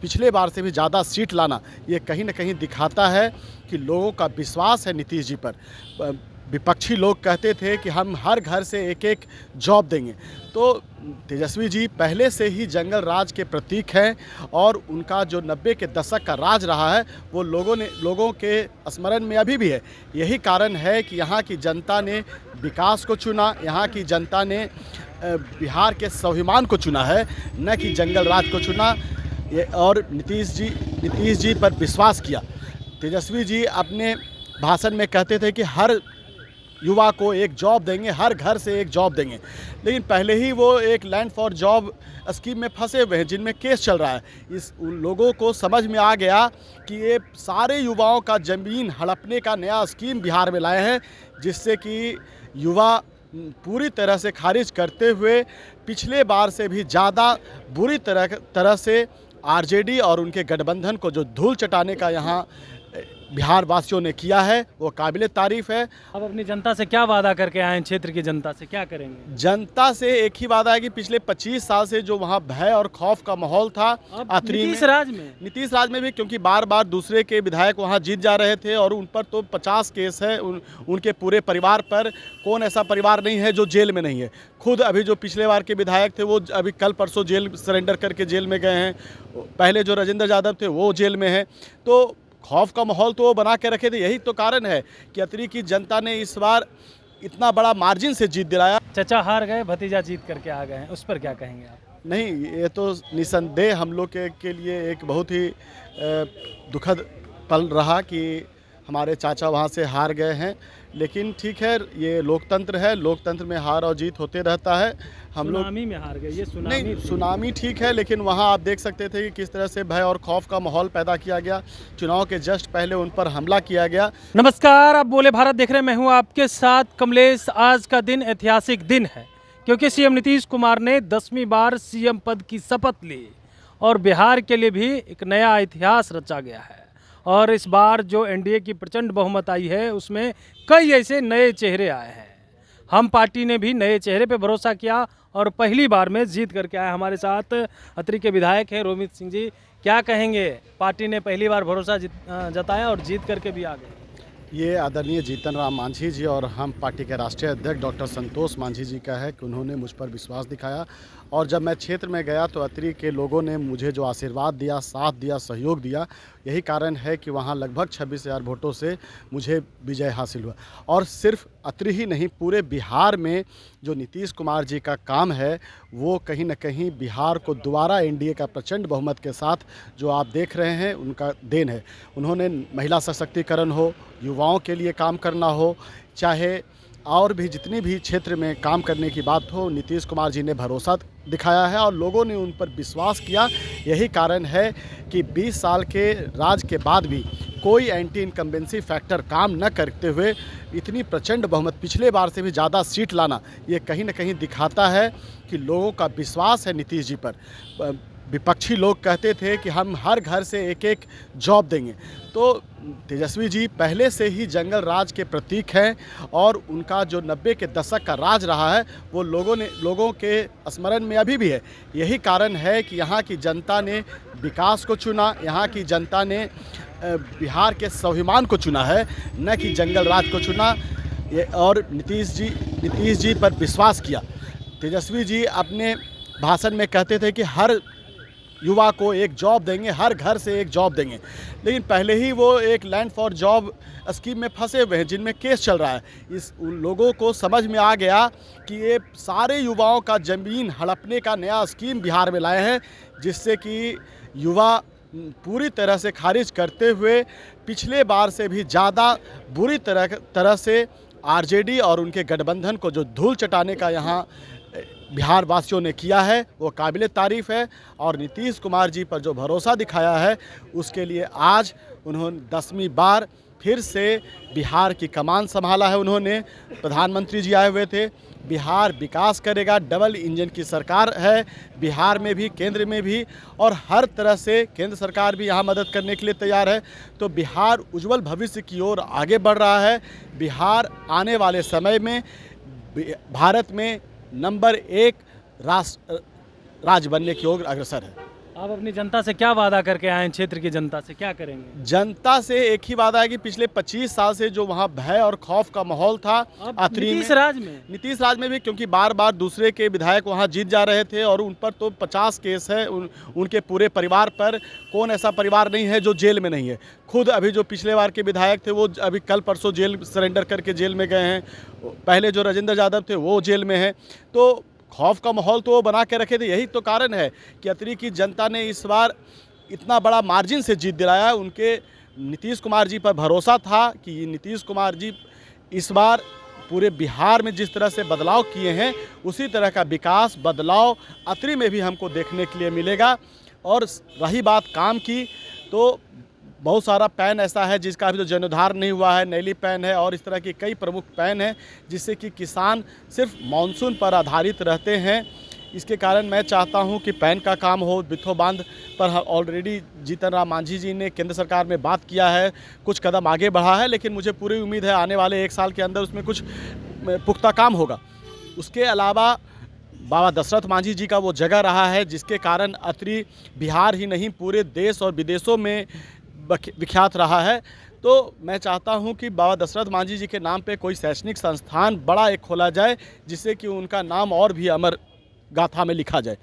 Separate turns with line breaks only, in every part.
पिछले बार से भी ज़्यादा सीट लाना, ये कहीं न कहीं दिखाता है कि लोगों का विश्वास है नीतीश जी पर। विपक्षी लोग कहते थे कि हम हर घर से एक एक जॉब देंगे, तो तेजस्वी जी पहले से ही जंगल राज के प्रतीक हैं और उनका जो 90 के दशक का राज रहा है वो लोगों के स्मरण में अभी भी है। यही कारण है कि यहाँ की जनता ने विकास को चुना, यहाँ की जनता ने बिहार के स्वाभिमान को चुना है, न कि जंगल राज को चुना। और नीतीश जी पर विश्वास किया। तेजस्वी जी अपने भाषण में कहते थे कि हर युवा को एक जॉब देंगे, हर घर से एक जॉब देंगे, लेकिन पहले ही वो एक लैंड फॉर जॉब स्कीम में फंसे हुए हैं जिनमें केस चल रहा है। उन लोगों को समझ में आ गया कि ये सारे युवाओं का ज़मीन हड़पने का नया स्कीम बिहार में लाए हैं, जिससे कि युवा पूरी तरह से खारिज करते हुए पिछले बार से भी ज़्यादा बुरी तरह से आरजेडी और उनके गठबंधन को जो धूल चटाने का यहाँ बिहार वासियों ने किया है वो काबिले तारीफ है।
अब अपनी जनता से क्या वादा करके आए हैं, क्षेत्र की जनता से क्या करेंगे?
जनता से एक ही वादा है कि पिछले 25 साल से जो वहाँ भय और खौफ का माहौल था
नीतीश राज में
भी, क्योंकि बार बार दूसरे के विधायक वहाँ जीत जा रहे थे और उन पर तो 50 केस है, उनके पूरे परिवार पर। कौन ऐसा परिवार नहीं है जो जेल में नहीं है? खुद अभी जो पिछले बार के विधायक थे वो अभी कल परसों जेल सरेंडर करके जेल में गए हैं। पहले जो राजेंद्र यादव थे वो जेल में हैं। तो खौफ का माहौल तो वो बना के रखे थे। यही तो कारण है कि अतरी की जनता ने इस बार इतना बड़ा मार्जिन से जीत दिलाया।
चचा हार गए, भतीजा जीत करके आ गए हैं, उस पर क्या कहेंगे आप?
नहीं, ये तो निसंदेह हम लोग के लिए एक बहुत ही दुखद पल रहा कि हमारे चाचा वहाँ से हार गए हैं, लेकिन ठीक है, ये लोकतंत्र है, लोकतंत्र में हार और जीत होते रहता है। हम लोग
सुनामी में हार गए, ये
नहीं, सुनामी ठीक है, लेकिन वहाँ आप देख सकते थे कि किस तरह से भय और खौफ का माहौल पैदा किया गया। चुनाव के जस्ट पहले उन पर हमला किया गया।
नमस्कार, आप बोले भारत देख रहे हैं, मैं हूँ आपके साथ कमलेश। आज का दिन ऐतिहासिक दिन है क्योंकि सीएम नीतीश कुमार ने 10वीं बार सीएम पद की शपथ ली और बिहार के लिए भी एक नया इतिहास रचा गया है। और इस बार जो एनडीए की प्रचंड बहुमत आई है उसमें कई ऐसे नए चेहरे आए हैं। हम पार्टी ने भी नए चेहरे पे भरोसा किया और पहली बार में जीत करके आए। हमारे साथ अतरी के विधायक हैं रोमित सिंह जी। क्या कहेंगे, पार्टी ने पहली बार भरोसा जताया और जीत करके भी आ गए?
ये आदरणीय जीतन राम मांझी जी और हम पार्टी के राष्ट्रीय अध्यक्ष डॉक्टर संतोष मांझी जी का है कि उन्होंने मुझ पर विश्वास दिखाया। और जब मैं क्षेत्र में गया तो अतरी के लोगों ने मुझे जो आशीर्वाद दिया, साथ दिया, सहयोग दिया, यही कारण है कि वहाँ लगभग 26,000 वोटों से मुझे विजय हासिल हुआ। और सिर्फ अतरी ही नहीं, पूरे बिहार में जो नीतीश कुमार जी का काम है वो कहीं न कहीं बिहार को दोबारा एनडीए का प्रचंड बहुमत के साथ जो आप देख रहे हैं उनका देन है। उन्होंने महिला सशक्तिकरण हो, युवाओं के लिए काम करना हो, चाहे और भी जितनी भी क्षेत्र में काम करने की बात हो, नीतीश कुमार जी ने भरोसा दिखाया है और लोगों ने उन पर विश्वास किया। यही कारण है कि 20 साल के राज के बाद भी कोई एंटी इनकम्बेंसी फैक्टर काम न करते हुए इतनी प्रचंड बहुमत, पिछले बार से भी ज़्यादा सीट लाना, ये कहीं न कहीं दिखाता है कि लोगों का विश्वास है नीतीश जी पर। विपक्षी लोग कहते थे कि हम हर घर से एक एक जॉब देंगे, तो तेजस्वी जी पहले से ही जंगल राज के प्रतीक हैं और उनका जो 90 के दशक का राज रहा है वो लोगों के स्मरण में अभी भी है। यही कारण है कि यहाँ की जनता ने विकास को चुना, यहाँ की जनता ने बिहार के स्वाभिमान को चुना है, न कि जंगल राज को चुना। और नीतीश जी पर विश्वास किया। तेजस्वी जी अपने भाषण में कहते थे कि हर युवा को एक जॉब देंगे, हर घर से एक जॉब देंगे, लेकिन पहले ही वो एक लैंड फॉर जॉब स्कीम में फंसे हुए हैं जिनमें केस चल रहा है। उन लोगों को समझ में आ गया कि ये सारे युवाओं का ज़मीन हड़पने का नया स्कीम बिहार में लाए हैं, जिससे कि युवा पूरी तरह से खारिज करते हुए पिछले बार से भी ज़्यादा बुरी तरह से आरजेडी और उनके गठबंधन को जो धूल चटाने का यहाँ बिहार वासियों ने किया है वो काबिले तारीफ है। और नीतीश कुमार जी पर जो भरोसा दिखाया है उसके लिए आज उन्होंने 10वीं बार फिर से बिहार की कमान संभाला है। उन्होंने, प्रधानमंत्री जी आए हुए थे, बिहार विकास करेगा, डबल इंजन की सरकार है बिहार में भी, केंद्र में भी, और हर तरह से केंद्र सरकार भी यहाँ मदद करने के लिए तैयार है। तो बिहार उज्जवल भविष्य की ओर आगे बढ़ रहा है। बिहार आने वाले समय में भारत में नंबर 1 राज्य बनने की ओर अग्रसर है।
आप अपनी जनता से क्या वादा करके आए हैं? क्षेत्र की जनता से क्या करेंगे?
जनता से एक ही वादा है कि पिछले 25 साल से जो वहाँ भय और खौफ का माहौल था
अब
अतरी
नीतीश
में,
राज में
नीतीश राज में भी, क्योंकि बार बार दूसरे के विधायक वहाँ जीत जा रहे थे और उन पर तो 50 केस है, उनके पूरे परिवार पर। कौन ऐसा परिवार नहीं है जो जेल में नहीं है? खुद अभी जो पिछले बार के विधायक थे वो अभी कल परसों जेल सरेंडर करके जेल में गए हैं। पहले जो राजेंद्र यादव थे वो जेल में हैं। तो खौफ का माहौल तो वो बना के रखे थे। यही तो कारण है कि अतरी की जनता ने इस बार इतना बड़ा मार्जिन से जीत दिलाया। उनके नीतीश कुमार जी पर भरोसा था कि नीतीश कुमार जी इस बार पूरे बिहार में जिस तरह से बदलाव किए हैं उसी तरह का विकास बदलाव अतरी में भी हमको देखने के लिए मिलेगा। और रही बात काम की, तो बहुत सारा पैन ऐसा है जिसका अभी तो जीर्णोद्धार नहीं हुआ है, नैली पैन है और इस तरह की कई प्रमुख पैन हैं जिससे कि किसान सिर्फ मानसून पर आधारित रहते हैं। इसके कारण मैं चाहता हूं कि पैन का काम हो। बिथो बांध पर ऑलरेडी जीतन राम मांझी जी ने केंद्र सरकार में बात किया है, कुछ कदम आगे बढ़ा है, लेकिन मुझे पूरी उम्मीद है आने वाले 1 साल के अंदर उसमें कुछ पुख्ता काम होगा। उसके अलावा बाबा दशरथ मांझी जी का वो जगह रहा है जिसके कारण अतरी बिहार ही नहीं पूरे देश और विदेशों में विख्यात रहा है। तो मैं चाहता हूं कि बाबा दशरथ मांझी जी के नाम पे कोई शैक्षणिक संस्थान बड़ा एक खोला जाए जिससे कि उनका नाम और भी अमर गाथा में लिखा जाए।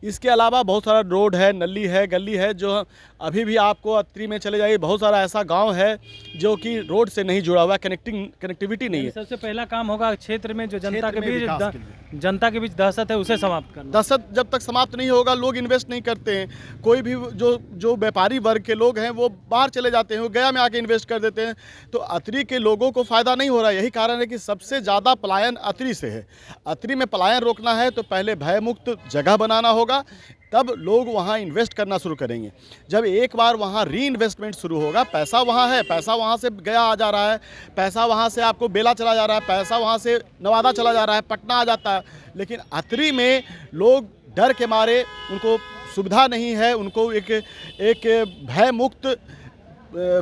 इसके अलावा बहुत सारा रोड है, नली है, गली है, जो अभी भी आपको अतरी में चले जाइए बहुत सारा ऐसा गांव है जो कि रोड से नहीं जुड़ा हुआ है, कनेक्टिविटी नहीं है।
सबसे पहला काम होगा क्षेत्र में जो जनता
क्षेत्र
के
में
बीच
विकास के लिए।
जनता के बीच दहशत है उसे समाप्त करना।
दहशत जब तक समाप्त नहीं होगा, लोग इन्वेस्ट नहीं करते हैं। कोई भी जो व्यापारी वर्ग के लोग हैं वो बाहर चले जाते हैं, वो गया में आके इन्वेस्ट कर देते हैं। तो अतरी के लोगों को फ़ायदा नहीं हो रहा है। यही कारण है कि सबसे ज़्यादा पलायन अतरी से है। अतरी में पलायन रोकना है तो पहले भयमुक्त जगह बनाना होगा, तब लोग वहाँ इन्वेस्ट करना शुरू करेंगे। जब एक बार वहाँ री इन्वेस्टमेंट शुरू होगा, पैसा वहाँ है, पैसा वहाँ से गया आ जा रहा है, पैसा वहाँ से आपको बेला चला जा रहा है, पैसा वहाँ से नवादा चला जा रहा है, पटना आ जाता है। लेकिन अतरी में लोग डर के मारे, उनको सुविधा नहीं है, उनको एक भय मुक्त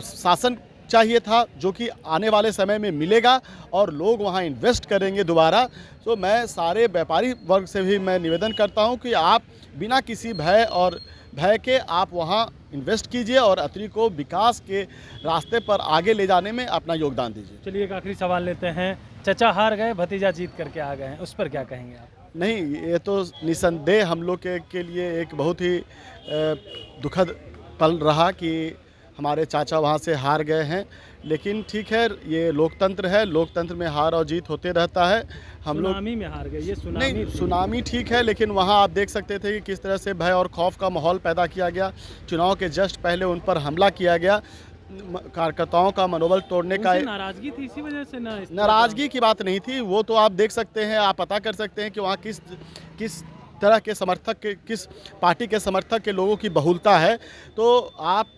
शासन चाहिए था जो कि आने वाले समय में मिलेगा और लोग वहाँ इन्वेस्ट करेंगे दोबारा। तो मैं सारे व्यापारी वर्ग से भी मैं निवेदन करता हूँ कि आप बिना किसी भय के आप वहाँ इन्वेस्ट कीजिए और अतरी को विकास के रास्ते पर आगे ले जाने में अपना योगदान दीजिए।
चलिए एक आखिरी सवाल लेते हैं। चचा हार गए, भतीजा जीत करके आ गए हैं, उस पर क्या कहेंगे आप?
नहीं, ये तो निसंदेह हम लोग के लिए एक बहुत ही दुखद पल रहा कि हमारे चाचा वहाँ से हार गए हैं। लेकिन ठीक है, ये लोकतंत्र है, लोकतंत्र में हार और जीत होते रहता है। हम लोग
सुनामी में हार गए, ये सुनामी
नहीं,
थी।
सुनामी ठीक है, लेकिन वहाँ आप देख सकते थे कि किस तरह से भय और खौफ का माहौल पैदा किया गया। चुनाव के जस्ट पहले उन पर हमला किया गया, कार्यकर्ताओं का मनोबल तोड़ने का।
नाराजगी थी, इसी वजह से
नाराजगी की बात नहीं थी, वो तो आप देख सकते हैं, आप पता कर सकते हैं कि वहाँ किस तरह के समर्थक के, किस पार्टी के समर्थक के लोगों की बहुलता है। तो आप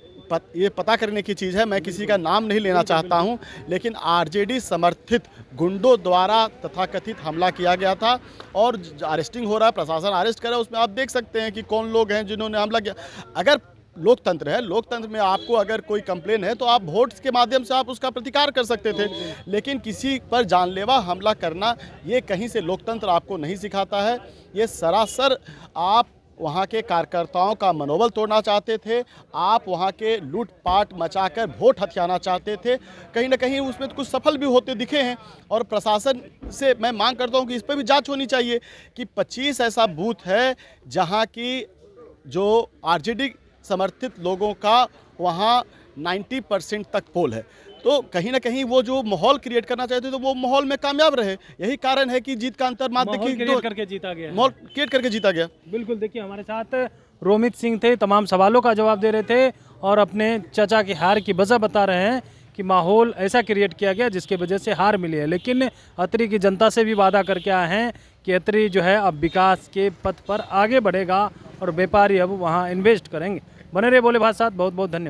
ये पता करने की चीज़ है। मैं किसी का नाम नहीं लेना चाहता हूं, लेकिन आरजेडी समर्थित गुंडों द्वारा तथाकथित हमला किया गया था और अरेस्टिंग हो रहा है, प्रशासन अरेस्ट कर रहा है। उसमें आप देख सकते हैं कि कौन लोग हैं जिन्होंने हमला किया। अगर लोकतंत्र है, लोकतंत्र में आपको अगर कोई कंप्लेन है तो आप वोट्स के माध्यम से आप उसका प्रतिकार कर सकते थे, लेकिन किसी पर जानलेवा हमला करना ये कहीं से लोकतंत्र आपको नहीं सिखाता है। ये सरासर आप वहाँ के कार्यकर्ताओं का मनोबल तोड़ना चाहते थे, आप वहाँ के लूटपाट मचाकर वोट हथियाना चाहते थे। कहीं ना कहीं उसमें तो कुछ सफल भी होते दिखे हैं और प्रशासन से मैं मांग करता हूँ कि इस पर भी जांच होनी चाहिए कि 25 ऐसा बूथ है जहाँ की जो आरजेडी समर्थित लोगों का वहाँ 90% तक पोल है। तो कहीं ना कहीं वो जो माहौल क्रिएट करना चाहते थे तो वो माहौल में कामयाब रहे। यही कारण है कि जीत का अंतर मात्र
क्रिएट करके जीता गया,
माहौल क्रिएट करके जीता गया।
बिल्कुल। देखिए हमारे साथ रोमित सिंह थे, तमाम सवालों का जवाब दे रहे थे और अपने चचा की हार की वजह बता रहे हैं कि माहौल ऐसा क्रिएट किया गया जिसकी वजह से हार मिली है। लेकिन अतरी की जनता से भी वादा करके आए हैं कि अतरी जो है अब विकास के पथ पर आगे बढ़ेगा और व्यापारी अब वहाँ इन्वेस्ट करेंगे। बने रहे भोले भाई साथ, बहुत बहुत धन्यवाद।